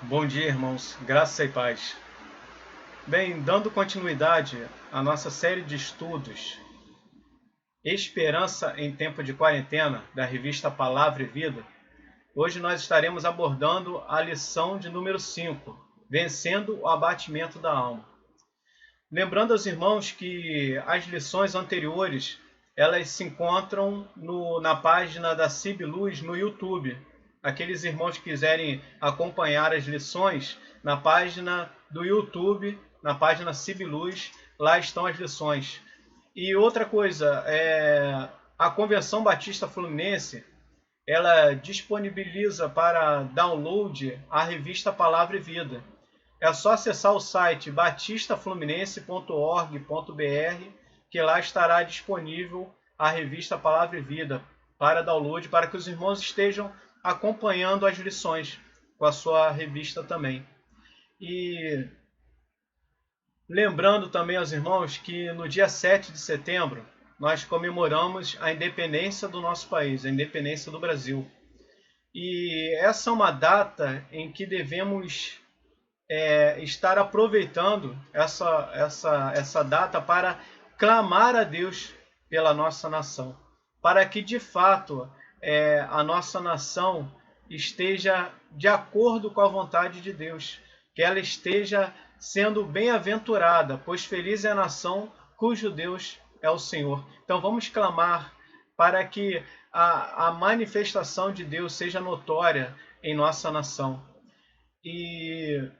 Bom dia, irmãos. Graça e paz. Bem, dando continuidade à nossa série de estudos Esperança em Tempo de Quarentena, da revista Palavra e Vida, hoje nós estaremos abordando a lição de número 5, Vencendo o Abatimento da Alma. Lembrando aos irmãos que as lições anteriores elas se encontram na página da CIB Luz no YouTube. Aqueles irmãos que quiserem acompanhar as lições na página do YouTube, na página CIB Luz, lá estão as lições. E outra coisa, a Convenção Batista Fluminense ela disponibiliza para download a revista Palavra e Vida. É só acessar o site batistafluminense.org.br que lá estará disponível a revista Palavra e Vida para download, para que os irmãos estejam acompanhando as lições com a sua revista também. E lembrando também aos irmãos que no dia 7 de setembro nós comemoramos a independência do nosso país, a independência do Brasil. E essa é uma data em que devemos estar aproveitando essa data para clamar a Deus pela nossa nação, para que de fato a nossa nação esteja de acordo com a vontade de Deus, que ela esteja sendo bem-aventurada, pois feliz é a nação cujo Deus é o Senhor. Então vamos clamar para que a manifestação de Deus seja notória em nossa nação. E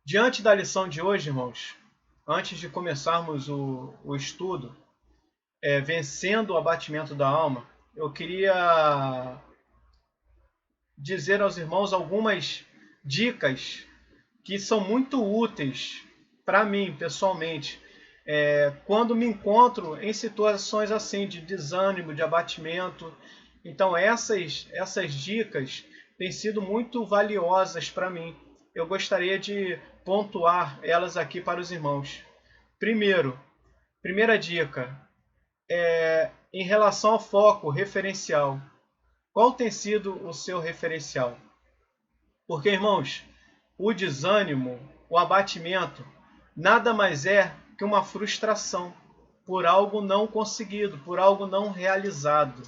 diante da lição de hoje, irmãos, antes de começarmos o estudo, vencendo o abatimento da alma, eu queria dizer aos irmãos algumas dicas que são muito úteis para mim, pessoalmente, quando me encontro em situações assim, de desânimo, de abatimento. Então, essas dicas têm sido muito valiosas para mim. Eu gostaria de pontuar elas aqui para os irmãos. Primeira dica, em relação ao foco referencial. Qual tem sido o seu referencial? Porque, irmãos, o desânimo, o abatimento, nada mais é que uma frustração por algo não conseguido, por algo não realizado.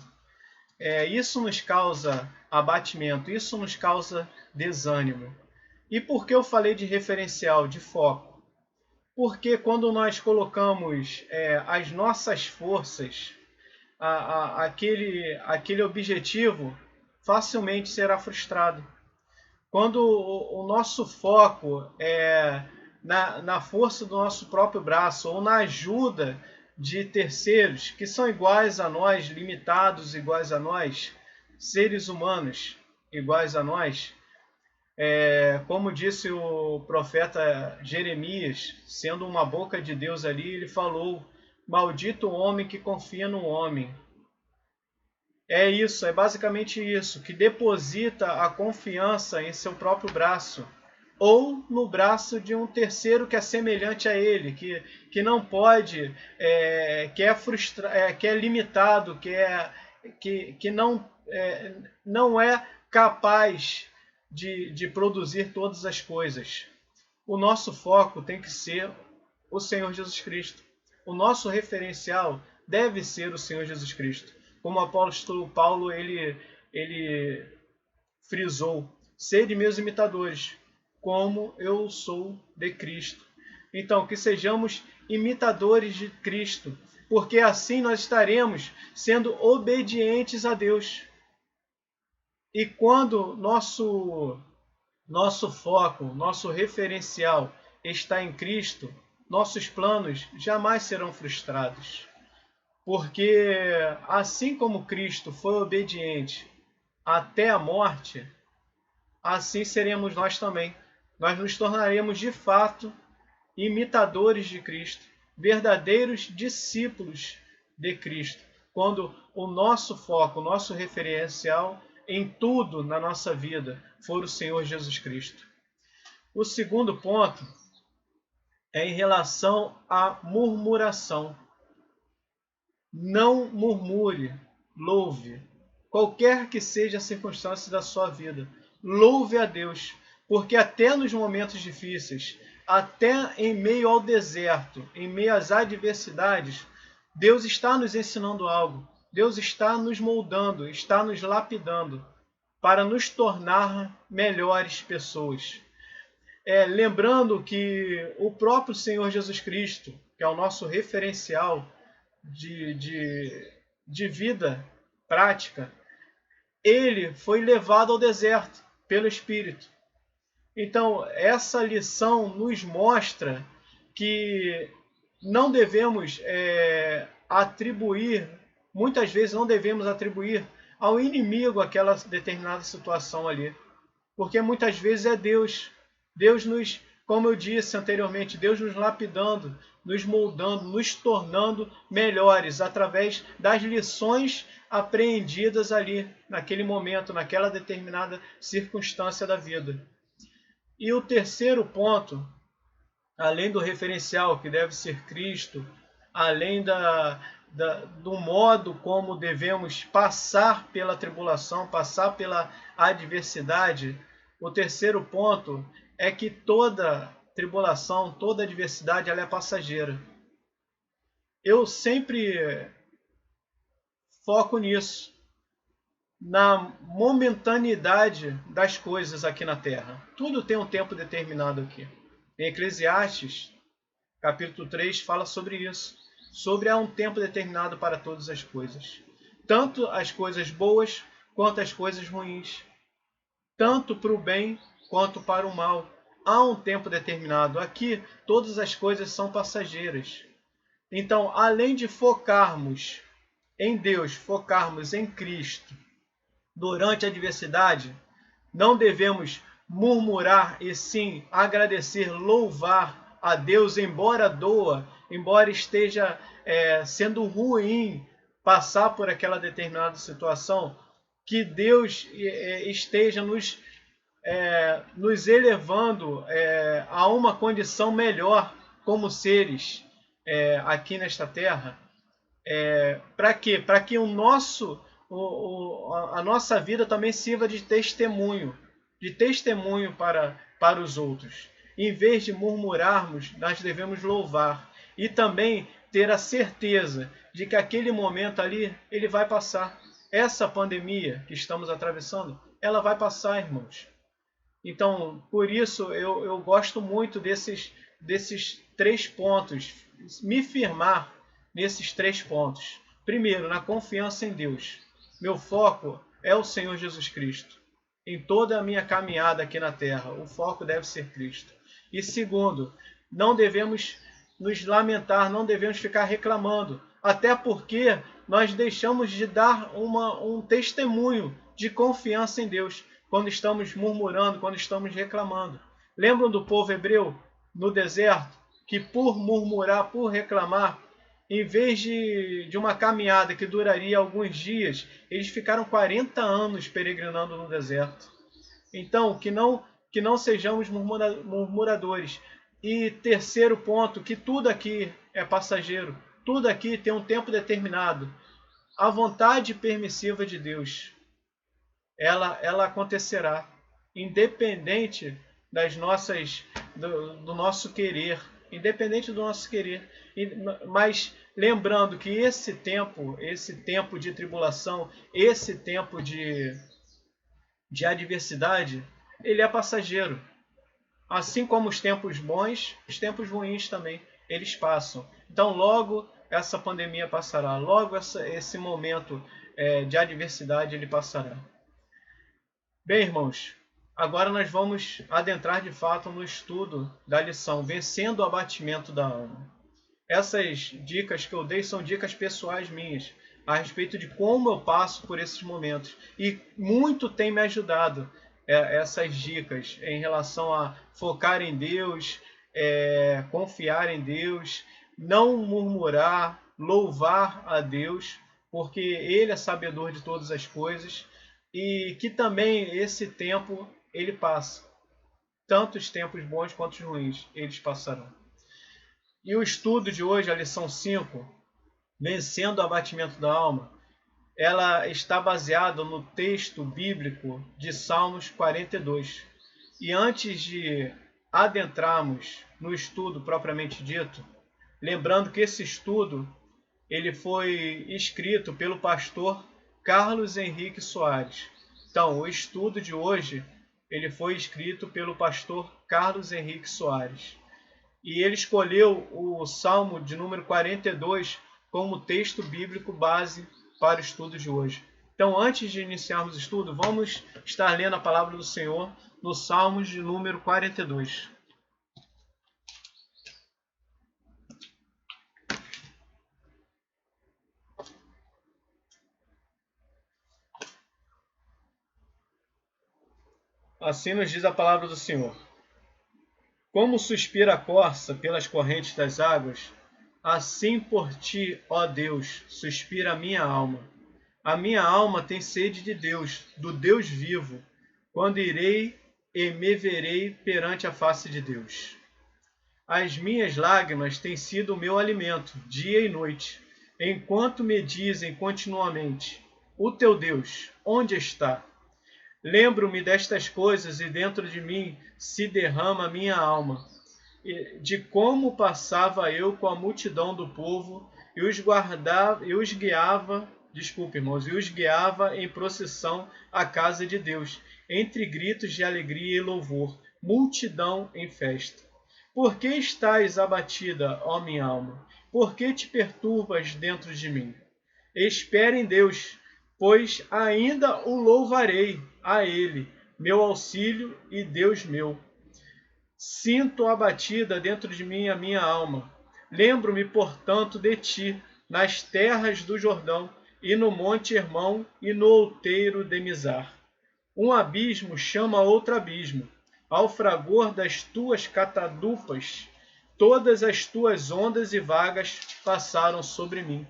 Isso nos causa abatimento, isso nos causa desânimo. E por que eu falei de referencial, de foco? Porque quando nós colocamos as nossas forças, aquele objetivo facilmente será frustrado. Quando o nosso foco é na força do nosso próprio braço ou na ajuda de terceiros que são iguais a nós, limitados iguais a nós, seres humanos iguais a nós, como disse o profeta Jeremias, sendo uma boca de Deus ali, ele falou: maldito o homem que confia no homem. É isso, é basicamente isso, que deposita a confiança em seu próprio braço, ou no braço de um terceiro que é semelhante a ele, que não pode, que é limitado, que não é capaz de produzir todas as coisas. O nosso foco tem que ser o Senhor Jesus Cristo. O nosso referencial deve ser o Senhor Jesus Cristo. Como o apóstolo Paulo ele frisou: sede meus imitadores, como eu sou de Cristo. Então, que sejamos imitadores de Cristo, porque assim nós estaremos sendo obedientes a Deus. E quando nosso foco, nosso referencial está em Cristo, nossos planos jamais serão frustrados. Porque assim como Cristo foi obediente até a morte, assim seremos nós também. Nós nos tornaremos de fato imitadores de Cristo, verdadeiros discípulos de Cristo, quando o nosso foco, o nosso referencial em tudo na nossa vida for o Senhor Jesus Cristo. O segundo ponto é em relação à murmuração. Não murmure, louve, qualquer que seja a circunstância da sua vida. louve a Deus, porque até nos momentos difíceis, até em meio ao deserto, em meio às adversidades, Deus está nos ensinando algo. Deus está nos moldando, está nos lapidando para nos tornar melhores pessoas. Lembrando que o próprio Senhor Jesus Cristo, que é o nosso referencial de vida prática, ele foi levado ao deserto pelo Espírito. Então, essa lição nos mostra que não devemos atribuir, muitas vezes não devemos atribuir ao inimigo aquela determinada situação ali. Porque muitas vezes é Deus. Deus nos, como eu disse anteriormente, Deus nos lapidando, nos moldando, nos tornando melhores através das lições apreendidas ali, naquele momento, naquela determinada circunstância da vida. E o terceiro ponto, além do referencial que deve ser Cristo, além do modo como devemos passar pela tribulação, passar pela adversidade, o terceiro ponto é que toda tribulação, toda adversidade, ela é passageira. Eu sempre foco nisso, na momentaneidade das coisas aqui na Terra. Tudo tem um tempo determinado aqui. Em Eclesiastes, capítulo 3, fala sobre isso. Sobre há um tempo determinado para todas as coisas. Tanto as coisas boas quanto as coisas ruins. Tanto para o bem quanto para o mal. Há um tempo determinado. Aqui, todas as coisas são passageiras. Então, além de focarmos em Deus, focarmos em Cristo, durante a adversidade, não devemos murmurar e sim agradecer, louvar a Deus, embora doa, embora esteja sendo ruim passar por aquela determinada situação, que Deus esteja nos elevando a uma condição melhor como seres aqui nesta terra. Para quê? Para que a nossa vida também sirva de testemunho para os outros. Em vez de murmurarmos, nós devemos louvar e também ter a certeza de que aquele momento ali, ele vai passar. Essa pandemia que estamos atravessando, ela vai passar, irmãos. Então, por isso, eu gosto muito desses 3 pontos, me firmar nesses 3 pontos. Primeiro, na confiança em Deus. Meu foco é o Senhor Jesus Cristo. Em toda a minha caminhada aqui na terra, o foco deve ser Cristo. E segundo, não devemos nos lamentar, não devemos ficar reclamando, até porque nós deixamos de dar um testemunho de confiança em Deus quando estamos murmurando, quando estamos reclamando. Lembram do povo hebreu no deserto, que por murmurar, por reclamar, em vez de uma caminhada que duraria alguns dias, eles ficaram 40 anos peregrinando no deserto. Então, que não sejamos murmuradores. E terceiro ponto, que tudo aqui é passageiro. Tudo aqui tem um tempo determinado. A vontade permissiva de Deus, ela acontecerá, independente do nosso querer. Independente do nosso querer. Mas lembrando que esse tempo de tribulação, esse tempo de adversidade, ele é passageiro. Assim como os tempos bons, os tempos ruins também, eles passam. Então logo essa pandemia passará, logo esse momento de adversidade ele passará. Bem, irmãos, agora nós vamos adentrar de fato no estudo da lição, vencendo o abatimento da alma. Essas dicas que eu dei são dicas pessoais minhas, a respeito de como eu passo por esses momentos. E muito tem me ajudado essas dicas em relação a focar em Deus, confiar em Deus, não murmurar, louvar a Deus, porque Ele é sabedor de todas as coisas, e que também esse tempo ele passa. Tanto os tempos bons quanto os ruins, eles passarão. E o estudo de hoje, a lição 5, vencendo o abatimento da alma, ela está baseada no texto bíblico de Salmos 42. E antes de adentrarmos no estudo propriamente dito, lembrando que esse estudo ele foi escrito pelo pastor Carlos Henrique Soares. Então, o estudo de hoje ele foi escrito pelo pastor Carlos Henrique Soares. E ele escolheu o Salmo de número 42 como texto bíblico base para o estudo de hoje. Então, antes de iniciarmos o estudo, vamos estar lendo a palavra do Senhor no Salmos de número 42. Assim nos diz a palavra do Senhor. Como suspira a corça pelas correntes das águas, assim por ti, ó Deus, suspira a minha alma. A minha alma tem sede de Deus, do Deus vivo, quando irei e me verei perante a face de Deus. As minhas lágrimas têm sido o meu alimento, dia e noite, enquanto me dizem continuamente: o teu Deus, onde está? Lembro-me destas coisas e dentro de mim se derrama a minha alma, de como passava eu com a multidão do povo e os guiava em procissão à casa de Deus, entre gritos de alegria e louvor, multidão em festa. Por que estás abatida, ó minha alma? Por que te perturbas dentro de mim? Espera em Deus, pois ainda o louvarei, a Ele, meu auxílio e Deus meu. Sinto abatida dentro de mim a minha alma. Lembro-me, portanto, de ti, nas terras do Jordão, e no monte Hermão, e no outeiro de Mizar. Um abismo chama outro abismo. Ao fragor das tuas catadupas, todas as tuas ondas e vagas passaram sobre mim.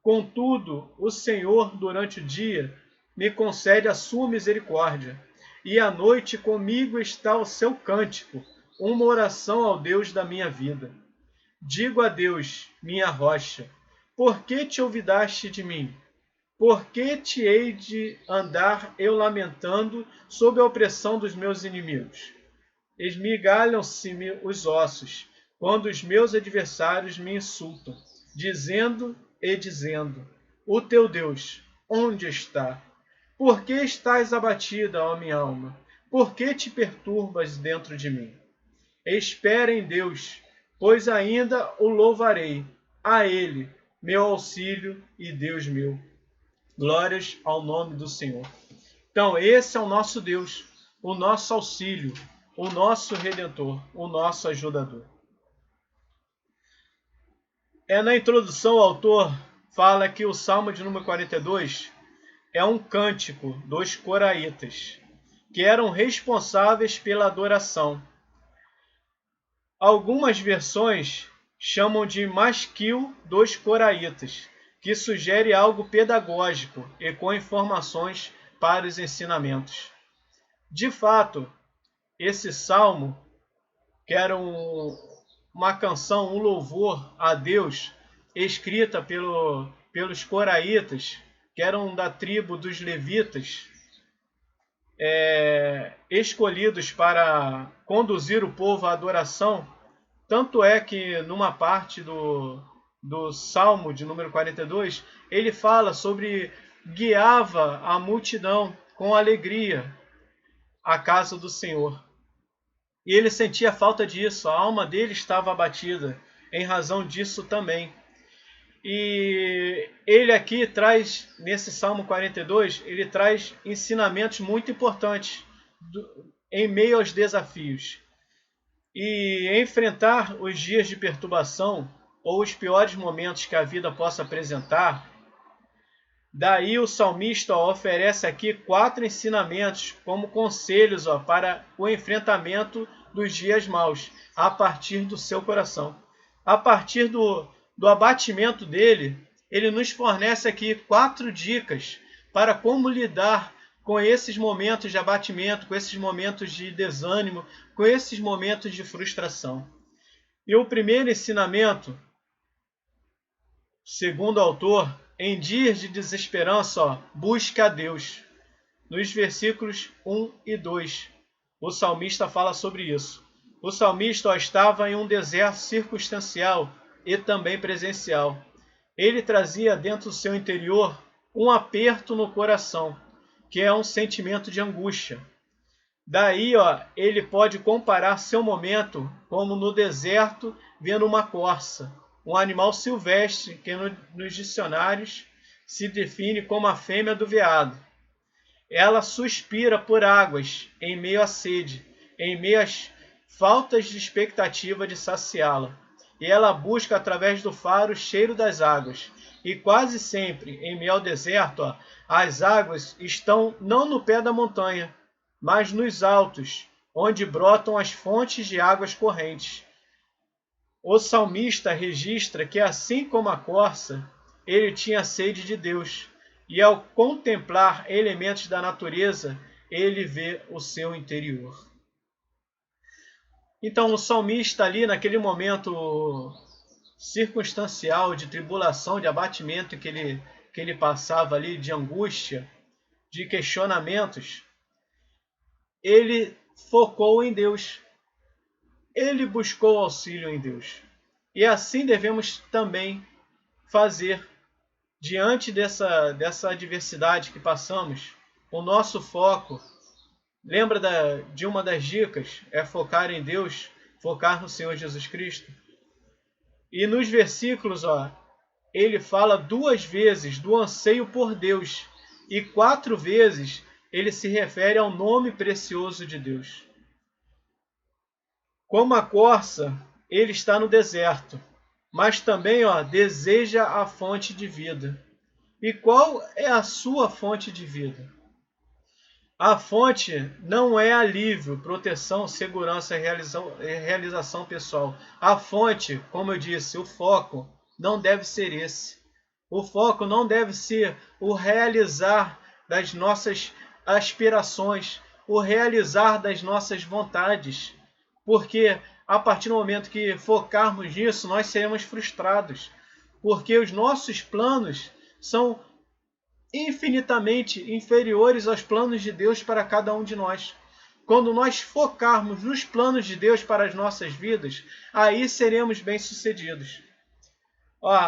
Contudo, o Senhor, durante o dia, me concede a sua misericórdia, e à noite comigo está o seu cântico, uma oração ao Deus da minha vida. Digo a Deus, minha rocha, por que te olvidaste de mim? Por que te hei de andar eu lamentando sob a opressão dos meus inimigos? Esmigalham-se-me os ossos, quando os meus adversários me insultam, dizendo, o teu Deus, onde está? Por que estás abatida, ó minha alma? Por que te perturbas dentro de mim? Espera em Deus, pois ainda o louvarei, a Ele, meu auxílio e Deus meu. Glórias ao nome do Senhor. Então, esse é o nosso Deus, o nosso auxílio, o nosso Redentor, o nosso ajudador. Na introdução, o autor fala que o Salmo de número 42 é um cântico dos coraitas, que eram responsáveis pela adoração. Algumas versões chamam de masquil dos coraitas, que sugere algo pedagógico e com informações para os ensinamentos. De fato, esse salmo, que era uma canção, um louvor a Deus, escrita pelos coraitas, que eram da tribo dos levitas, escolhidos para conduzir o povo à adoração. Tanto é que numa parte do Salmo de número 42, ele fala sobre guiava a multidão com alegria à casa do Senhor. E ele sentia falta disso, a alma dele estava abatida em razão disso também. E ele aqui traz, nesse Salmo 42, ele traz ensinamentos muito importantes em meio aos desafios. E enfrentar os dias de perturbação ou os piores momentos que a vida possa apresentar, daí o salmista oferece aqui 4 ensinamentos como conselhos para o enfrentamento dos dias maus, a partir do seu coração. A partir do abatimento dele, ele nos fornece aqui 4 dicas para como lidar com esses momentos de abatimento, com esses momentos de desânimo, com esses momentos de frustração. E o primeiro ensinamento, segundo o autor, em dias de desesperança, busque a Deus. Nos versículos 1 e 2, o salmista fala sobre isso. O salmista estava em um deserto circunstancial e também presencial. Ele trazia dentro do seu interior um aperto no coração, que é um sentimento de angústia. Daí, ele pode comparar seu momento como no deserto vendo uma corça, um animal silvestre que nos dicionários se define como a fêmea do veado. Ela suspira por águas em meio à sede, em meio às faltas de expectativa de saciá-la. E ela busca através do faro o cheiro das águas. E quase sempre, em meio ao deserto, as águas estão não no pé da montanha, mas nos altos, onde brotam as fontes de águas correntes. O salmista registra que, assim como a corça, ele tinha sede de Deus. E ao contemplar elementos da natureza, ele vê o seu interior. Então, o salmista ali, naquele momento circunstancial de tribulação, de abatimento que ele passava ali, de angústia, de questionamentos, ele focou em Deus. Ele buscou auxílio em Deus. E assim devemos também fazer. Diante dessa adversidade que passamos, o nosso foco, lembra de uma das dicas, é focar em Deus, focar no Senhor Jesus Cristo. E nos versículos, ele fala 2 vezes do anseio por Deus, e 4 vezes ele se refere ao nome precioso de Deus. Como a corça, ele está no deserto, mas também deseja a fonte de vida. E qual é a sua fonte de vida? A fonte não é alívio, proteção, segurança e realização pessoal. A fonte, como eu disse, o foco não deve ser esse. O foco não deve ser o realizar das nossas aspirações, o realizar das nossas vontades. Porque a partir do momento que focarmos nisso, nós seremos frustrados. Porque os nossos planos são infinitamente inferiores aos planos de Deus para cada um de nós. Quando nós focarmos nos planos de Deus para as nossas vidas, aí seremos bem-sucedidos.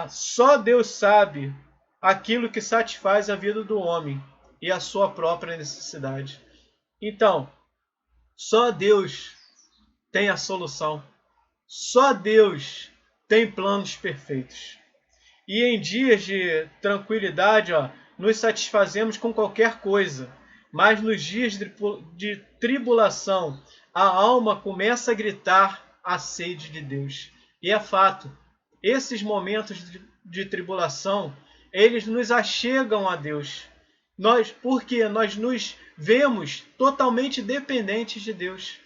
Só Deus sabe aquilo que satisfaz a vida do homem e a sua própria necessidade. Então, só Deus tem a solução. Só Deus tem planos perfeitos. E em dias de tranquilidade, nos satisfazemos com qualquer coisa. Mas nos dias de tribulação, a alma começa a gritar a sede de Deus. E é fato, esses momentos de tribulação, eles nos achegam a Deus. Porque nós nos vemos totalmente dependentes de Deus.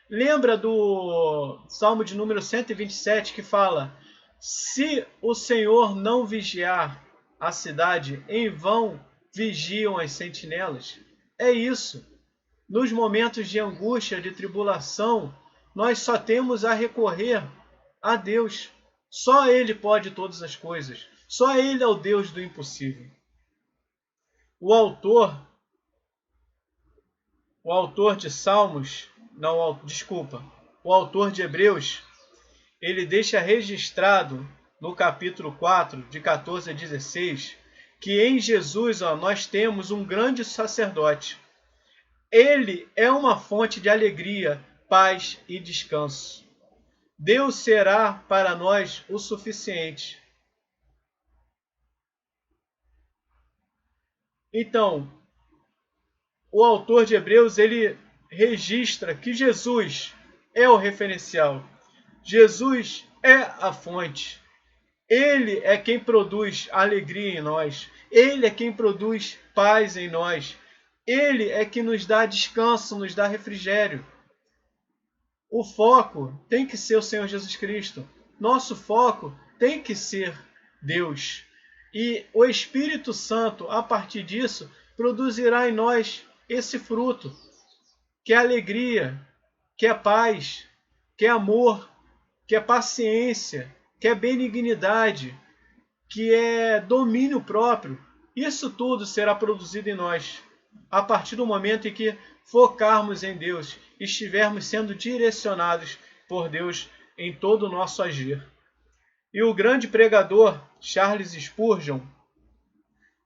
Lembra do Salmo de número 127 que fala: se o Senhor não vigiar a cidade, em vão vigiam as sentinelas. É isso. Nos momentos de angústia, de tribulação, nós só temos a recorrer a Deus. Só Ele pode todas as coisas. Só Ele é o Deus do impossível. O autor de Salmos, o autor de Hebreus, ele deixa registrado no capítulo 4, de 14 a 16, que em Jesus nós temos um grande sacerdote. Ele é uma fonte de alegria, paz e descanso. Deus será para nós o suficiente. Então, o autor de Hebreus, ele registra que Jesus é o referencial. Jesus é a fonte. Ele é quem produz alegria em nós. Ele é quem produz paz em nós. Ele é que nos dá descanso, nos dá refrigério. O foco tem que ser o Senhor Jesus Cristo. Nosso foco tem que ser Deus. E o Espírito Santo, a partir disso, produzirá em nós esse fruto, que é alegria, que é paz, que é amor, que é paciência, que é benignidade, que é domínio próprio. Isso tudo será produzido em nós a partir do momento em que focarmos em Deus e estivermos sendo direcionados por Deus em todo o nosso agir. E o grande pregador Charles Spurgeon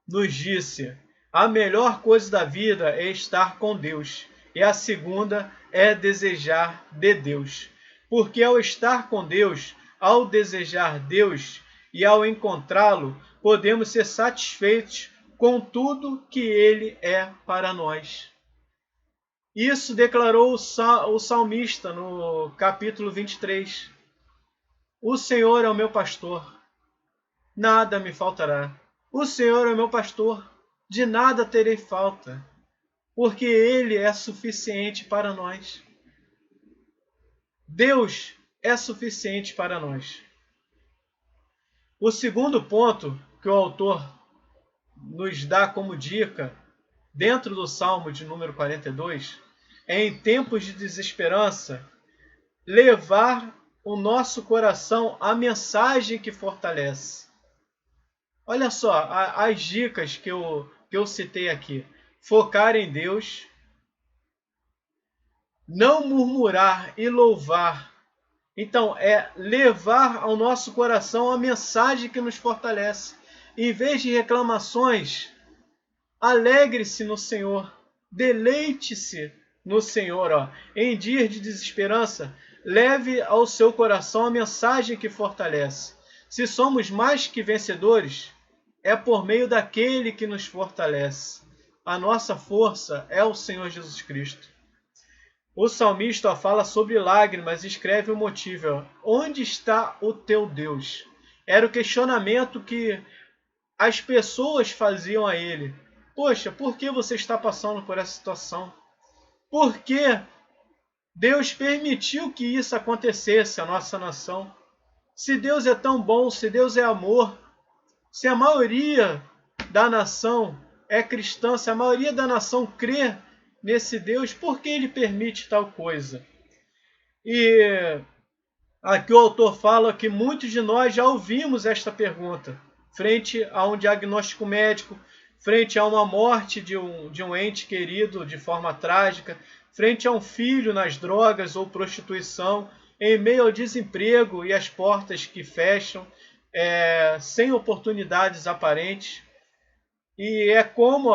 nos disse: a melhor coisa da vida é estar com Deus, e a segunda é desejar de Deus. Porque ao estar com Deus, ao desejar Deus e ao encontrá-lo, podemos ser satisfeitos com tudo que Ele é para nós. Isso declarou o salmista no capítulo 23. O Senhor é o meu pastor, nada me faltará. O Senhor é o meu pastor, de nada terei falta, porque Ele é suficiente para nós. Deus é suficiente para nós. O segundo ponto que o autor nos dá como dica, dentro do Salmo de número 42, é em tempos de desesperança, levar o nosso coração à mensagem que fortalece. Olha só as dicas que eu citei aqui. Focar em Deus, não murmurar e louvar. Então, é levar ao nosso coração a mensagem que nos fortalece. Em vez de reclamações, alegre-se no Senhor, deleite-se no Senhor. Ó. Em dias de desesperança, leve ao seu coração a mensagem que fortalece. Se somos mais que vencedores, é por meio daquele que nos fortalece. A nossa força é o Senhor Jesus Cristo. O salmista fala sobre lágrimas e escreve o motivo. Onde está o teu Deus? Era o questionamento que as pessoas faziam a ele. Poxa, por que você está passando por essa situação? Por que Deus permitiu que isso acontecesse à nossa nação? Se Deus é tão bom, se Deus é amor, se a maioria da nação é cristã, se a maioria da nação crê nesse Deus, por que Ele permite tal coisa? E aqui o autor fala que muitos de nós já ouvimos esta pergunta, frente a um diagnóstico médico, frente a uma morte de um ente querido de forma trágica, frente a um filho nas drogas ou prostituição, em meio ao desemprego e às portas que fecham, sem oportunidades aparentes. E é como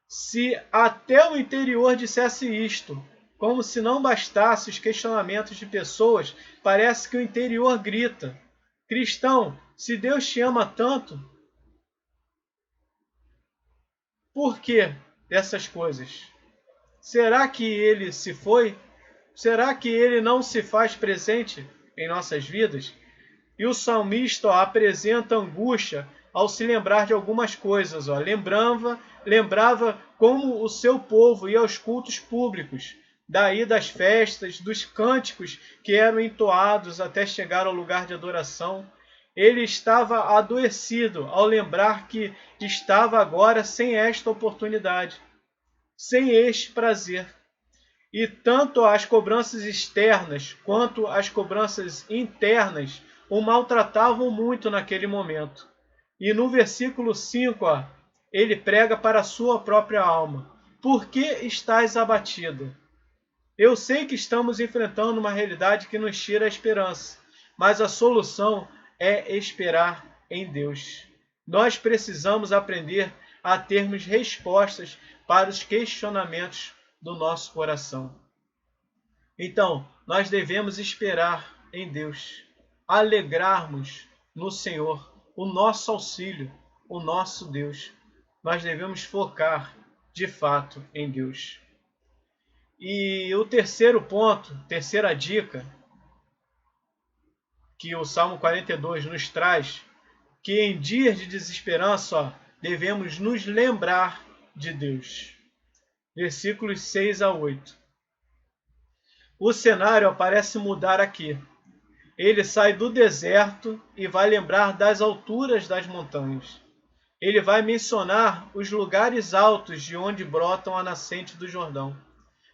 se até o interior dissesse isto, como se não bastasse os questionamentos de pessoas, parece que o interior grita: cristão, se Deus te ama tanto, por que dessas coisas? Será que Ele se foi? Será que Ele não se faz presente em nossas vidas? E o salmista apresenta angústia ao se lembrar de algumas coisas. Lembrava como o seu povo ia aos cultos públicos, daí das festas, dos cânticos que eram entoados até chegar ao lugar de adoração. Ele estava adoecido ao lembrar que estava agora sem esta oportunidade, sem este prazer. E tanto as cobranças externas quanto as cobranças internas o maltratavam muito naquele momento. E no versículo 5, ele prega para a sua própria alma: por que estás abatida? Eu sei que estamos enfrentando uma realidade que nos tira a esperança, mas a solução é esperar em Deus. Nós precisamos aprender a termos respostas para os questionamentos do nosso coração. Então, nós devemos esperar em Deus, alegrarmos no Senhor, o nosso auxílio, o nosso Deus. Nós devemos focar, de fato, em Deus. E o terceiro ponto, terceira dica, que o Salmo 42 nos traz, que em dias de desesperança, devemos nos lembrar de Deus. Versículos 6 a 8. O cenário parece mudar aqui. Ele sai do deserto e vai lembrar das alturas das montanhas. Ele vai mencionar os lugares altos de onde brotam a nascente do Jordão.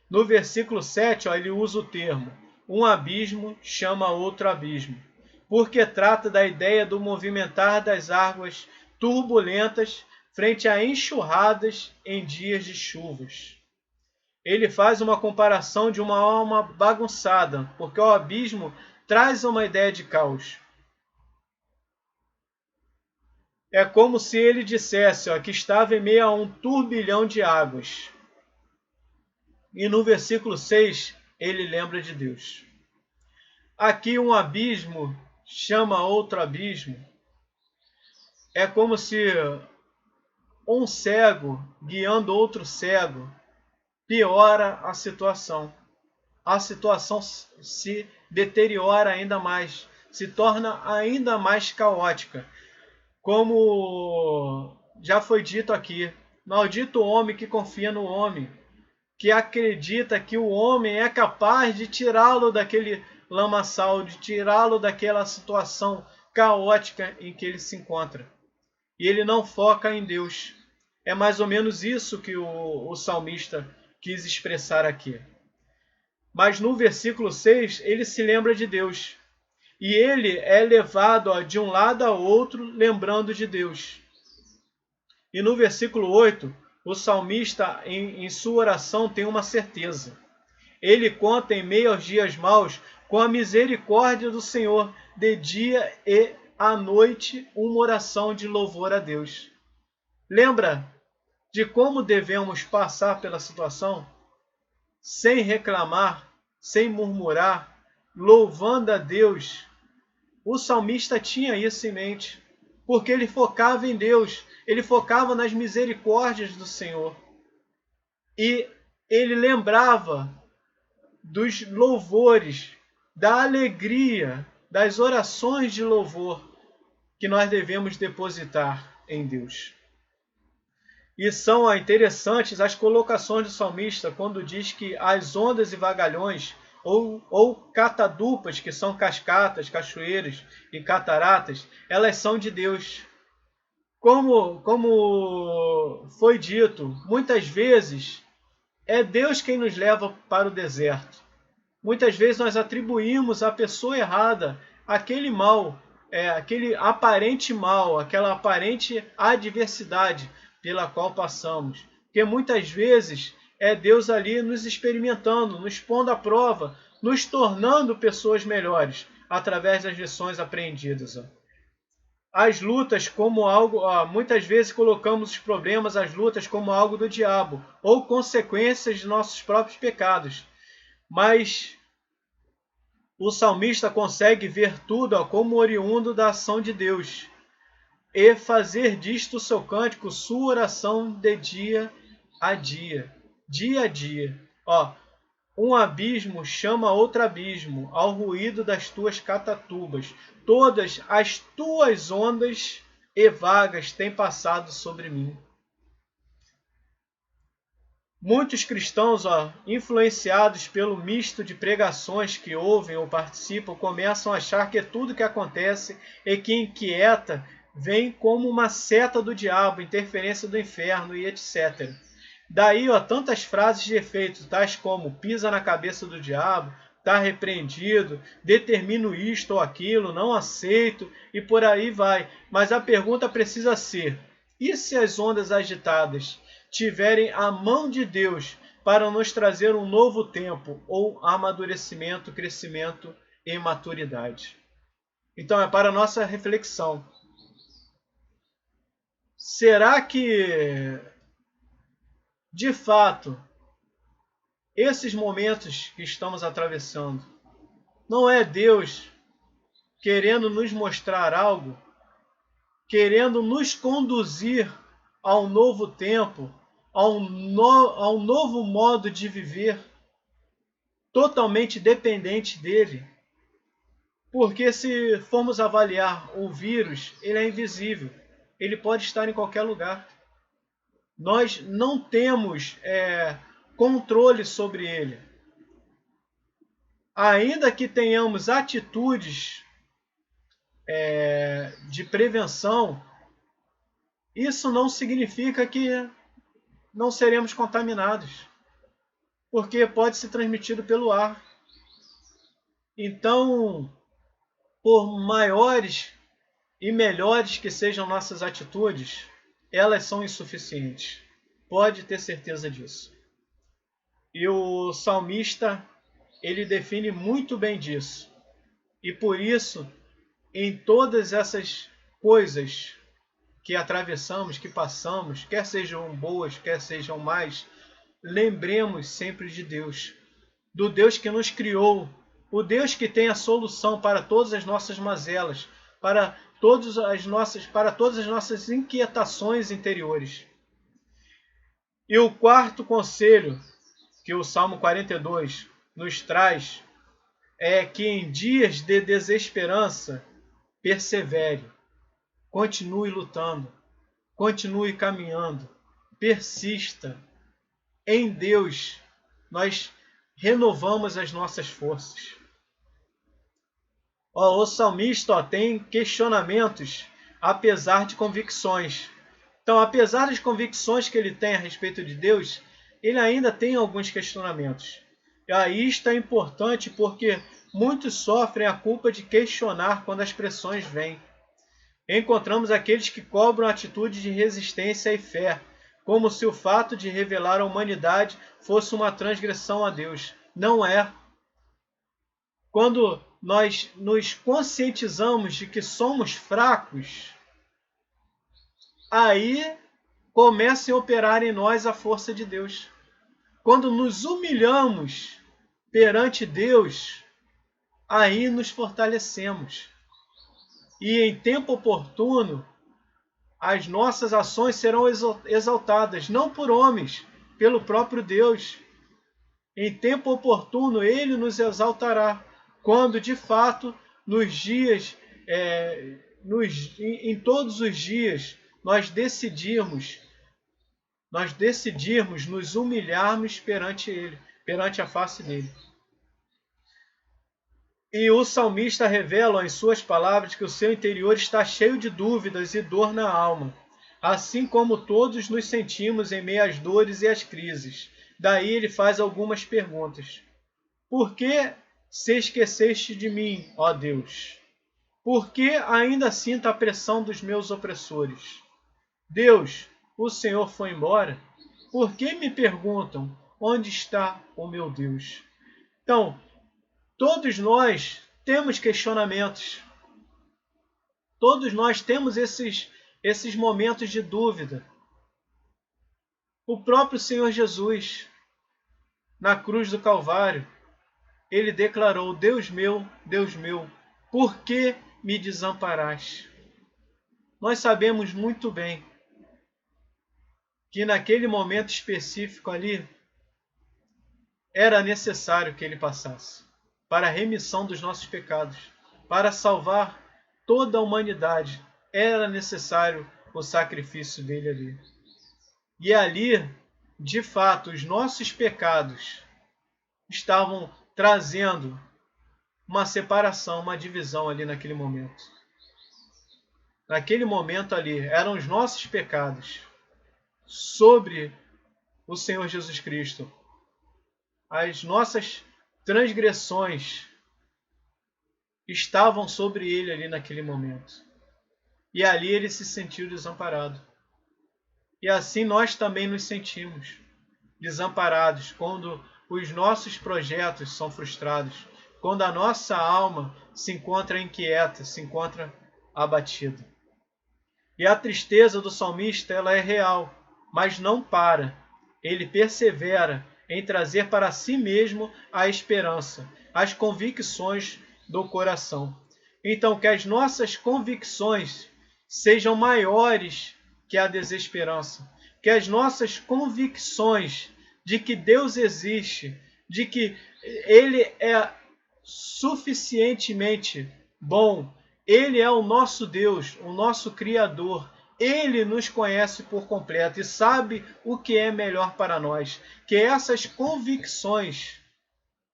No versículo 7, ele usa o termo: um abismo chama outro abismo. porque trata da ideia do movimentar das águas turbulentas frente a enxurradas em dias de chuvas. Ele faz uma comparação de uma alma bagunçada, porque o abismo traz uma ideia de caos. É como se ele dissesse que estava em meio a um turbilhão de águas. E no versículo 6, ele lembra de Deus. Aqui um abismo chama outro abismo. É como se um cego guiando outro cego piora a situação. A situação se deteriora ainda mais, se torna ainda mais caótica. Como já foi dito aqui, maldito o homem que confia no homem, que acredita que o homem é capaz de tirá-lo daquele lamaçal, de tirá-lo daquela situação caótica em que ele se encontra. E ele não foca em Deus. É mais ou menos isso que o salmista quis expressar aqui. Mas no versículo 6, ele se lembra de Deus. E ele é levado de um lado a outro, lembrando de Deus. E no versículo 8, o salmista, em sua oração, tem uma certeza. Ele conta em meio aos dias maus com a misericórdia do Senhor, de dia e à noite, uma oração de louvor a Deus. Lembra de como devemos passar pela situação? Sem reclamar, sem murmurar, louvando a Deus. O salmista tinha isso em mente, porque ele focava em Deus, ele focava nas misericórdias do Senhor. E ele lembrava dos louvores, da alegria, das orações de louvor que nós devemos depositar em Deus. E são interessantes as colocações do salmista quando diz que as ondas e vagalhões, ou catadupas, que são cascatas, cachoeiras e cataratas, elas são de Deus. Como foi dito, muitas vezes é Deus quem nos leva para o deserto. Muitas vezes nós atribuímos à pessoa errada aquele mal, aquele aparente mal, aquela aparente adversidade pela qual passamos. Porque muitas vezes é Deus ali nos experimentando, nos pondo à prova, nos tornando pessoas melhores através das lições aprendidas. As lutas como algo, muitas vezes colocamos os problemas, as lutas como algo do diabo ou consequências de nossos próprios pecados. Mas o salmista consegue ver tudo como oriundo da ação de Deus e fazer disto o seu cântico, sua oração de dia a dia. Dia a dia. Um abismo chama outro abismo ao ruído das tuas catatubas. Todas as tuas ondas e vagas têm passado sobre mim. Muitos cristãos, influenciados pelo misto de pregações que ouvem ou participam, começam a achar que tudo que acontece e que inquieta vem como uma seta do diabo, interferência do inferno e etc. Daí, tantas frases de efeito, tais como pisa na cabeça do diabo, está repreendido, determino isto ou aquilo, não aceito e por aí vai. Mas a pergunta precisa ser: e se as ondas agitadas tiverem a mão de Deus para nos trazer um novo tempo ou amadurecimento, crescimento e maturidade? Então é para a nossa reflexão. Será que, de fato, esses momentos que estamos atravessando, não é Deus querendo nos mostrar algo, querendo nos conduzir a um novo tempo, a um novo modo de viver, totalmente dependente dele? Porque se formos avaliar o vírus, ele é invisível, ele pode estar em qualquer lugar. Nós não temos controle sobre ele. Ainda que tenhamos atitudes de prevenção, isso não significa que não seremos contaminados, porque pode ser transmitido pelo ar. Então, por maiores e melhores que sejam nossas atitudes, elas são insuficientes. Pode ter certeza disso. E o salmista, ele define muito bem disso. E por isso, em todas essas coisas que atravessamos, que passamos, quer sejam boas, quer sejam más, lembremos sempre de Deus, do Deus que nos criou, o Deus que tem a solução para todas as nossas mazelas, para todas as nossas inquietações interiores. E o quarto conselho que o Salmo 42 nos traz é que em dias de desesperança, persevere, continue lutando, continue caminhando, persista. Em Deus, nós renovamos as nossas forças. O salmista tem questionamentos, apesar de convicções. Então, apesar das convicções que ele tem a respeito de Deus, ele ainda tem alguns questionamentos. E isto é importante porque muitos sofrem a culpa de questionar quando as pressões vêm. Encontramos aqueles que cobram atitude de resistência e fé, como se o fato de revelar a humanidade fosse uma transgressão a Deus. Não é. Quando nós nos conscientizamos de que somos fracos, aí começa a operar em nós a força de Deus. Quando nos humilhamos perante Deus, aí nos fortalecemos. E em tempo oportuno, as nossas ações serão exaltadas, não por homens, pelo próprio Deus. Em tempo oportuno, Ele nos exaltará, quando de fato, nos dias, em todos os dias, nós decidirmos nos humilharmos perante Ele, perante a face dele. E o salmista revela em suas palavras que o seu interior está cheio de dúvidas e dor na alma, assim como todos nos sentimos em meio às dores e às crises. Daí ele faz algumas perguntas. Por que se esqueceste de mim, ó Deus? Por que ainda sinto a pressão dos meus opressores? Deus, o Senhor foi embora? Por que me perguntam, onde está o meu Deus? Então, todos nós temos questionamentos. Todos nós temos esses momentos de dúvida. O próprio Senhor Jesus, na cruz do Calvário, ele declarou: Deus meu, por que me desamparaste? Nós sabemos muito bem que naquele momento específico ali, era necessário que ele passasse para a remissão dos nossos pecados, para salvar toda a humanidade. Era necessário o sacrifício dele ali. E ali, de fato, os nossos pecados estavam trazendo uma separação, uma divisão ali naquele momento. Naquele momento ali, eram os nossos pecados sobre o Senhor Jesus Cristo. As nossas transgressões estavam sobre ele ali naquele momento. E ali ele se sentiu desamparado. E assim nós também nos sentimos desamparados quando os nossos projetos são frustrados, quando a nossa alma se encontra inquieta, se encontra abatida. E a tristeza do salmista, ela é real, mas não para. Ele persevera em trazer para si mesmo a esperança, as convicções do coração. Então, que as nossas convicções sejam maiores que a desesperança, que as nossas convicções de que Deus existe, de que Ele é suficientemente bom, Ele é o nosso Deus, o nosso Criador, Ele nos conhece por completo e sabe o que é melhor para nós. Que essas convicções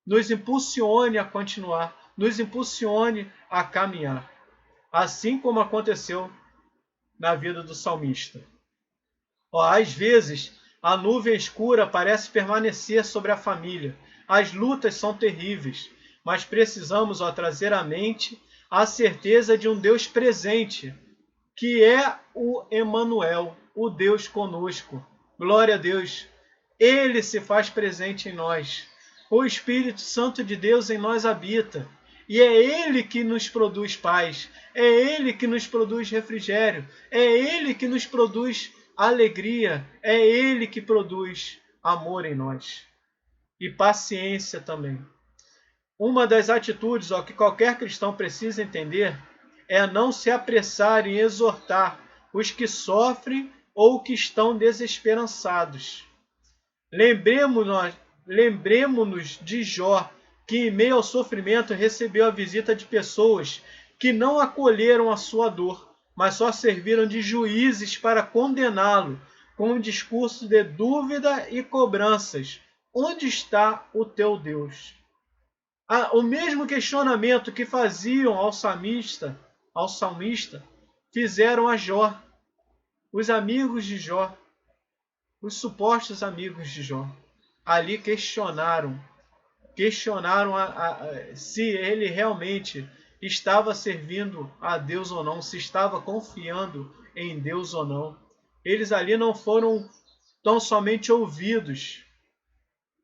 nos impulsione a continuar, nos impulsione a caminhar. Assim como aconteceu na vida do salmista. Às vezes, a nuvem escura parece permanecer sobre a família. As lutas são terríveis, mas precisamos trazer à mente a certeza de um Deus presente, que é o Emanuel, o Deus conosco. Glória a Deus. Ele se faz presente em nós. O Espírito Santo de Deus em nós habita. E é Ele que nos produz paz. É Ele que nos produz refrigério. É Ele que nos produz alegria. É Ele que produz amor em nós. E paciência também. Uma das atitudes que qualquer cristão precisa entender é não se apressar em exortar os que sofrem ou que estão desesperançados. Lembremos-nos de Jó, que em meio ao sofrimento recebeu a visita de pessoas que não acolheram a sua dor, mas só serviram de juízes para condená-lo, com um discurso de dúvida e cobranças. Onde está o teu Deus? O mesmo questionamento que faziam ao salmista, fizeram a Jó. Os amigos de Jó, os supostos amigos de Jó, ali questionaram se ele realmente estava servindo a Deus ou não, se estava confiando em Deus ou não. Eles ali não foram tão somente ouvidos,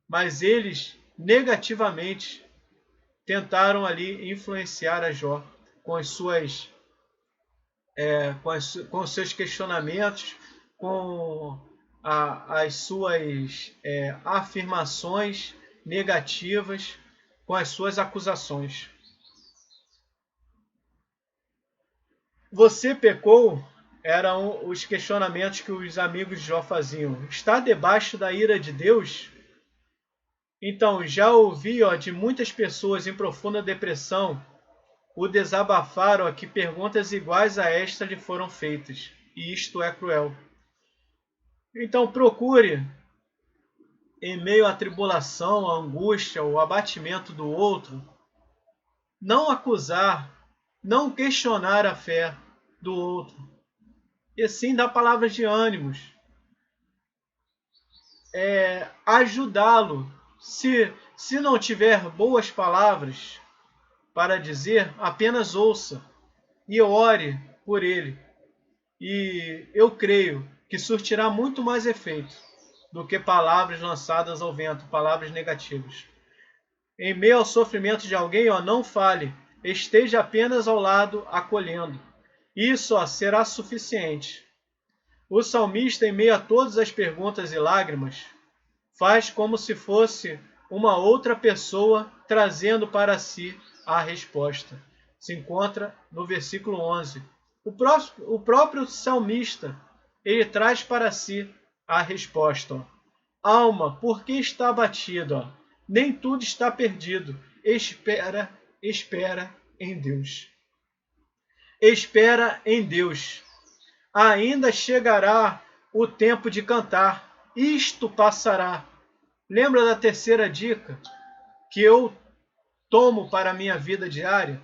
mas eles negativamente tentaram ali influenciar a Jó com os seus questionamentos, com as suas afirmações negativas, com as suas acusações. Você pecou? Eram os questionamentos que os amigos de Jó faziam. Está debaixo da ira de Deus? Então, já ouvi de muitas pessoas em profunda depressão o desabafaram que perguntas iguais a esta lhe foram feitas, e isto é cruel. Então, procure, em meio à tribulação, à angústia, ao abatimento do outro, não acusar, não questionar a fé do outro, e sim dar palavras de ânimos, ajudá-lo. Se não tiver boas palavras para dizer, apenas ouça e ore por ele. E eu creio que surtirá muito mais efeito do que palavras lançadas ao vento, palavras negativas. Em meio ao sofrimento de alguém, não fale, esteja apenas ao lado, acolhendo. Isso será suficiente. O salmista, em meio a todas as perguntas e lágrimas, faz como se fosse uma outra pessoa trazendo para si a resposta. Se encontra no versículo 11. O próprio salmista, ele traz para si a resposta. Alma, por que está abatida? Nem tudo está perdido. Espera em Deus. Espera em Deus. Ainda chegará o tempo de cantar. Isto passará. Lembra da terceira dica que eu tomo para a minha vida diária?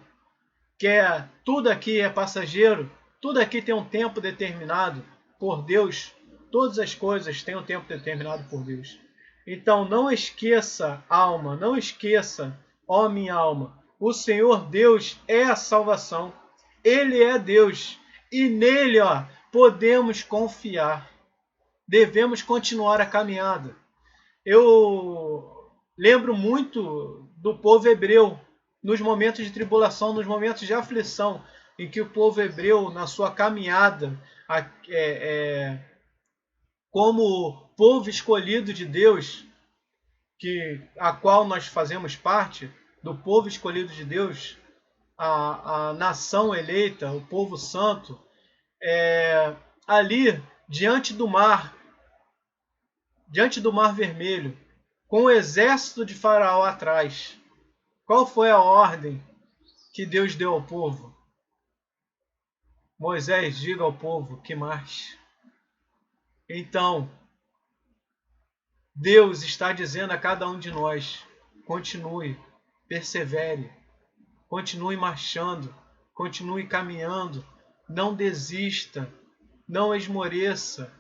Que é tudo aqui é passageiro, tudo aqui tem um tempo determinado por Deus. Todas as coisas têm um tempo determinado por Deus. Então não esqueça, alma, não esqueça, ó minha alma, o Senhor Deus é a salvação. Ele é Deus e nele podemos confiar. Devemos continuar a caminhada. Eu lembro muito do povo hebreu nos momentos de tribulação, nos momentos de aflição, em que o povo hebreu, na sua caminhada, como povo escolhido de Deus, a qual nós fazemos parte, do povo escolhido de Deus, a nação eleita, o povo santo, ali, diante do mar Vermelho, com o exército de Faraó atrás. Qual foi a ordem que Deus deu ao povo? Moisés, diga ao povo que marche. Então, Deus está dizendo a cada um de nós, continue, persevere, continue marchando, continue caminhando, não desista, não esmoreça.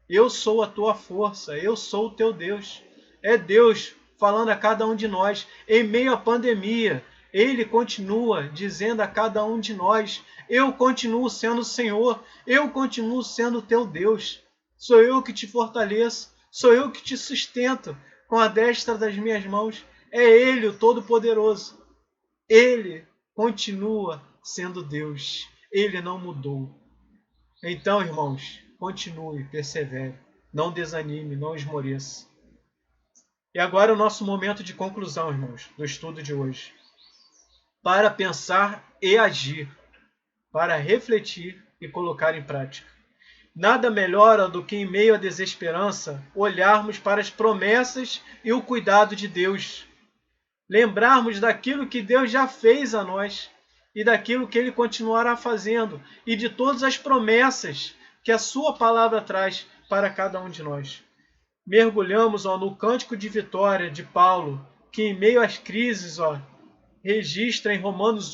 Eu sou a tua força, eu sou o teu Deus. É Deus falando a cada um de nós em meio à pandemia, Ele continua dizendo a cada um de nós: eu continuo sendo o Senhor, eu continuo sendo o teu Deus. Sou eu que te fortaleço, sou eu que te sustento com a destra das minhas mãos. É Ele, o Todo-Poderoso. Ele continua sendo Deus. Ele não mudou. Então, irmãos, continue, persevere. Não desanime, não esmoreça. E agora o nosso momento de conclusão, irmãos, do estudo de hoje. Para pensar e agir, para refletir e colocar em prática. Nada melhor do que, em meio à desesperança, olharmos para as promessas e o cuidado de Deus. Lembrarmos daquilo que Deus já fez a nós e daquilo que Ele continuará fazendo e de todas as promessas que a Sua palavra traz para cada um de nós. Mergulhamos no cântico de vitória de Paulo, que em meio às crises registra em Romanos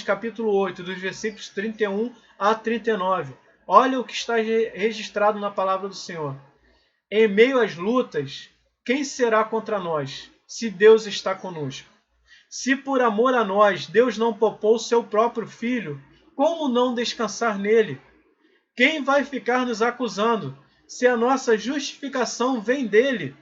capítulo 8, dos versículos 31 a 39. Olha o que está registrado na palavra do Senhor. Em meio às lutas, quem será contra nós, se Deus está conosco? Se por amor a nós Deus não poupou seu próprio Filho, como não descansar nele? Quem vai ficar nos acusando, se a nossa justificação vem dele?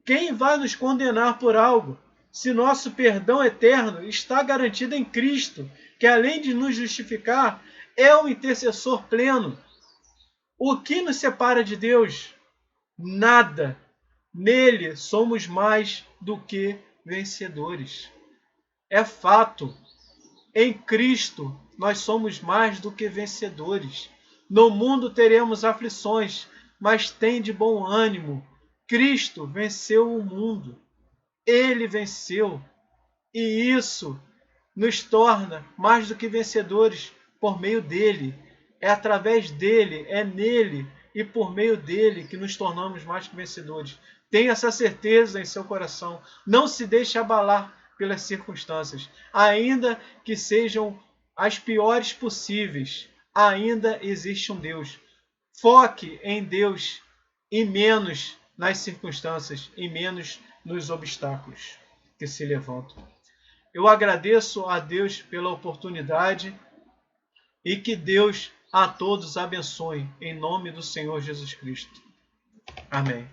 Quem vai nos condenar por algo, se nosso perdão eterno está garantido em Cristo, que além de nos justificar, é o intercessor pleno? O que nos separa de Deus? Nada. Nele somos mais do que vencedores. É fato. Em Cristo nós somos mais do que vencedores. No mundo teremos aflições, mas tem de bom ânimo. Cristo venceu o mundo. Ele venceu. E isso nos torna mais do que vencedores por meio dele. É através dele, é nele e por meio dele que nos tornamos mais que vencedores. Tenha essa certeza em seu coração. Não se deixe abalar pelas circunstâncias, ainda que sejam as piores possíveis. Ainda existe um Deus. Foque em Deus e menos nas circunstâncias e menos nos obstáculos que se levantam. Eu agradeço a Deus pela oportunidade e que Deus a todos abençoe, em nome do Senhor Jesus Cristo. Amém.